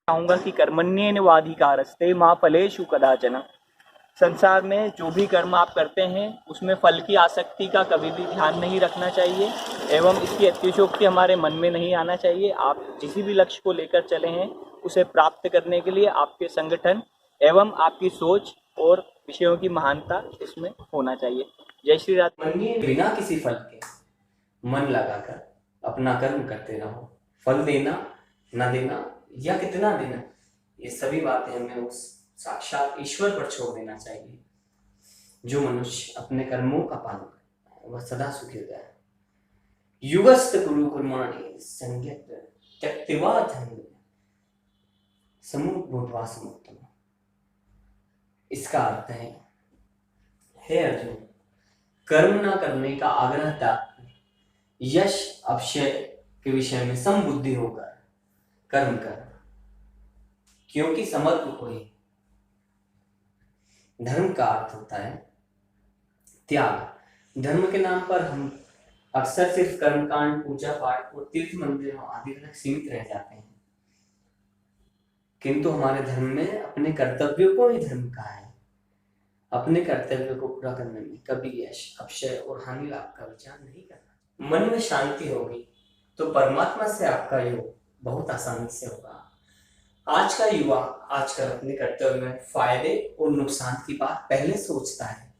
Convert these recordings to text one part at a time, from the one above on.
चाहूंगा कि कर्मण्येवाधिकारस्ते मा फलेषु कदाचन। संसार में जो भी कर्म आप करते हैं उसमें फल की आसक्ति का कभी भी ध्यान नहीं रखना चाहिए एवं इसकी अतिशयोक्ति हमारे मन में नहीं आना चाहिए। आप जिस भी लक्ष्य को लेकर चले हैं उसे प्राप्त करने के लिए आपके संगठन एवं आपकी सोच और विषयों की महानता इसमें होना चाहिए। जय श्री राधे। बिना किसी फल के मन लगाकर अपना कर्म करते रहो। फल देना न देना या कितना देना, ये सभी बातें हमें उस साक्षात ईश्वर पर छोड़ देना चाहिए। जो मनुष्य अपने कर्मों का पालन करता है वह सदा सुखी होता है। युगस्त कुरु कर्माणि संयत त्यक्त्वा धन्य समुद्भूत्वा समुत्तम। इसका अर्थ है, हे अर्जुन, कर्म न करने का आग्रह त्याग यश अक्षय के विषय में समबुद्धि होकर कर्म कर, क्योंकि समर्थ कोई। धर्म का अर्थ होता है त्याग। धर्म के नाम पर हम अक्सर सिर्फ कर्मकांड, पूजा पाठ और तीर्थ मंदिरों आदि तक सीमित रह जाते हैं, किंतु हमारे धर्म में अपने कर्तव्यों को ही धर्म कहा है। अपने कर्तव्य को पूरा करने में कभी यश अक्षय और हानि लाभ का विचार नहीं करना। मन में शांति होगी तो परमात्मा से आपका योग बहुत आसानी से होगा। आज का युवा आजकल अपने कर्तव्य में फायदे और नुकसान की बात पहले सोचता है,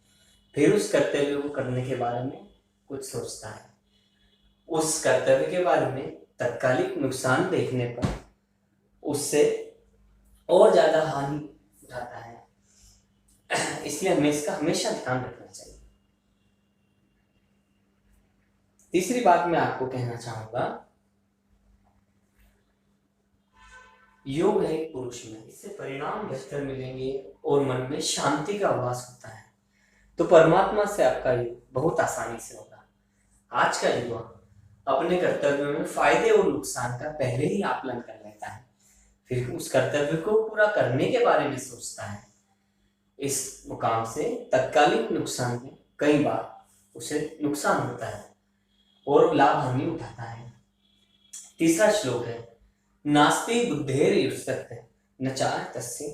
फिर उस कर्तव्य को करने के बारे में कुछ सोचता है। उस कर्तव्य के बारे में तत्कालिक नुकसान देखने पर उससे और ज्यादा हानि उठाता है। इसलिए हमें इसका हमेशा ध्यान रखना चाहिए। तीसरी बात मैं आपको कहना चाहूंगा, योग है एक पुरुष में, इससे परिणाम बेहतर मिलेंगे और मन में शांति का वास होता है, तो परमात्मा से आपका योग बहुत आसानी से होगा। आज का युवा अपने कर्तव्यों में फायदे और नुकसान का पहले ही आकलन कर लेता है, फिर उस कर्तव्य को पूरा करने के बारे में सोचता है। इस मुकाम से तत्कालिक नुकसान में कई बार उसे नुकसान होता है और लाभ हानि उठाता है। तीसरा श्लोक है, नास्ति बुद्धेर्युक्तः न चार्थस्य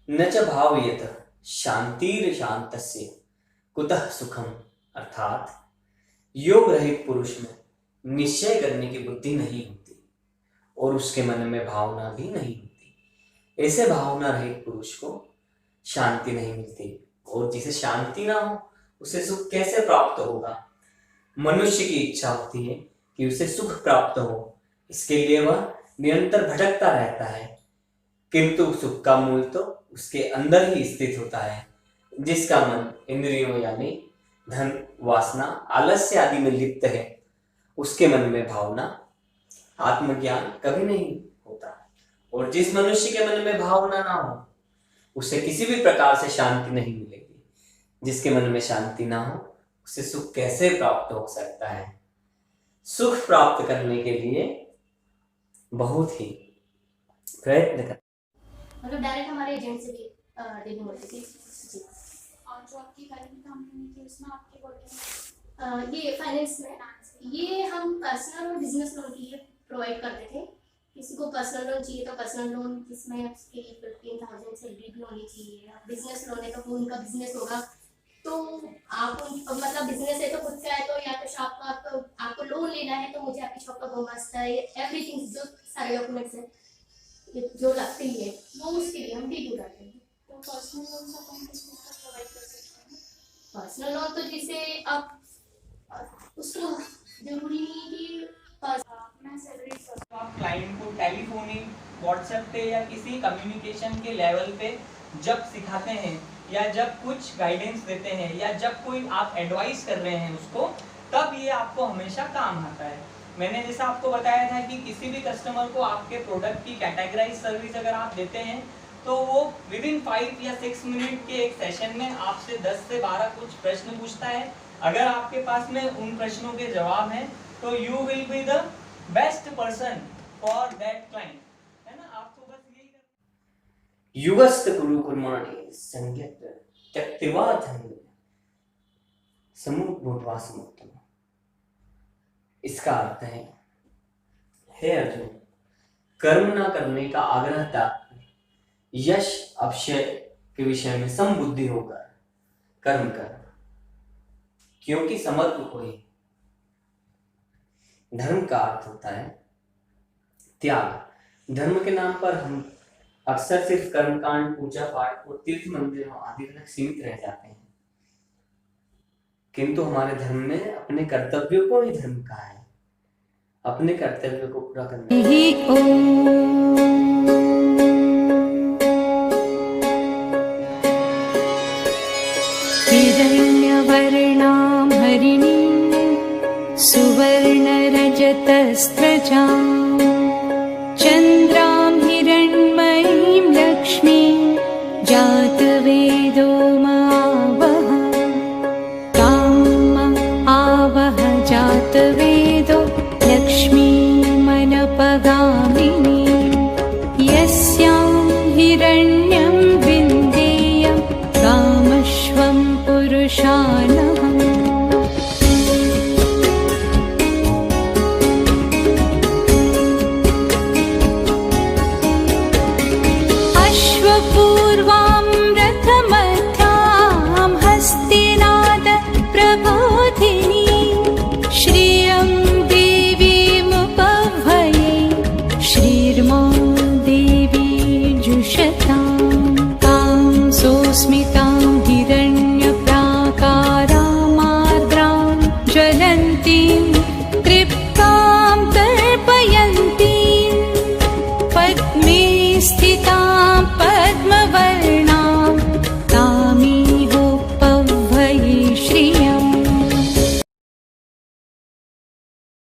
न च भावयत शांतिर्शान्तस्य कुतः सुखम। अर्थात योग रहित पुरुष में निश्चय करने की बुद्धि नहीं होती और उसके मन में भावना भी नहीं होती। ऐसे भावना रहित पुरुष को शांति नहीं मिलती, और जिसे शांति ना हो उसे सुख कैसे प्राप्त होगा। मनुष्य की इच्छा होती है कि उसे सुख प्राप्त हो, इसके लिए वह निरंतर भटकता रहता है, किंतु सुख का मूल तो उसके अंदर ही स्थित होता है। जिसका मन इंद्रियों यानी धन, वासना, आलस्य आदि में लिप्त है, उसके मन में भावना, आत्मज्ञान कभी नहीं होता। और जिस मनुष्य के मन में भावना ना हो उसे किसी भी प्रकार से शांति नहीं मिलेगी। जिसके मन में शांति ना हो उसे सुख कैसे प्राप्त हो सकता है। सुख प्राप्त करने के लिए बहुत ही प्रयत्न कर, मतलब डायरेक्ट हमारे एजेंट से डीलिंग होती थी जी। और जो आपकी करंट कंपनी थी उसमें आपके वर्किंग ये फाइनेंस में ये हम पर्सनल और बिजनेस लोन के लिए प्रोवाइड करते थे। किसी को पर्सनल लोन चाहिए तो पर्सनल लोन, जिसमें उसकी 15,000 सैलरी भी होनी चाहिए। बिजनेस लोन है तो वो उनका बिजनेस होगा, तो आप मतलब बिजनेस है तो खुद का है तो या तो शॉप का आपको लोन लेना है तो मुझे आपकी शॉप का गुमास्ता है, एवरीथिंग जो सारे डॉक्यूमेंट्स है जो लगती है वो उसके लिए हम डील करते हैं। तो पर्सनल लोन अपन किस चीज़ का प्रोवाइड कर सकते हैं? पर्सनल लोन तो जिसे अब उसको जरूरी नहीं कि मैं सैलरी आप क्लाइंट को टेलीफोनिक, व्हाट्सएप पे या किसी कम्युनिकेशन के लेवल पे जब सिखाते हैं या जब कुछ गाइडेंस देते हैं या जब कोई आप एडवाइस कर रहे हैं उसको, तब ये आपको हमेशा काम आता है। मैंने जैसा आपको बताया था कि किसी भी कस्टमर को आपके प्रोडक्ट की कैटेगराइज सर्विस अगर आप देते हैं तो वो विद इन 5 या 6 मिनट के एक सेशन में आपसे 10 से 12 कुछ प्रश्न पूछता है। अगर आपके पास में उन प्रश्नों के जवाब हैं तो you will be the best person for that client, है ना। आपको बस यही करना। युगस्त कुरु कर्माणि संयत त्यक्त्वा धन्य समुद्भूत्वा समुत्तम। इसका अर्थ है, हे अर्जुन, कर्म न करने का आग्रह त्याग कर यश अक्षय के विषय में समबुद्धि होकर कर्म कर, क्योंकि समर्थ कोई। धर्म का अर्थ होता है त्याग। धर्म के नाम पर हम अक्सर सिर्फ कर्मकांड, पूजा पाठ और तीर्थ मंदिरों आदि तक सीमित रह जाते हैं, किंतु हमारे धर्म में अपने कर्तव्यों को ही धर्म कहा है। अपने कर्तव्यों को पूरा करना। हिरण्यवर्णां हरिणीं सुवर्णरजतस्रजां चन्द्रां हिरण्मयीं लक्ष्मीं जातवेदो मावह ताम् आवह जातवेदो लक्ष्मीमनपगामिनी यस्यां हिरण्यं विन्देयं कामश्वं पुरुषानहम्। अश्वपूर्वां रथमध्यां हस्तिनाद प्रबोधिनी श्रियं देवीमुपह्वये श्रीर्मा देवी जुषतां तां सोऽस्मितां हिरण्यप्राकारामार्द्रां ज्वलन्तीं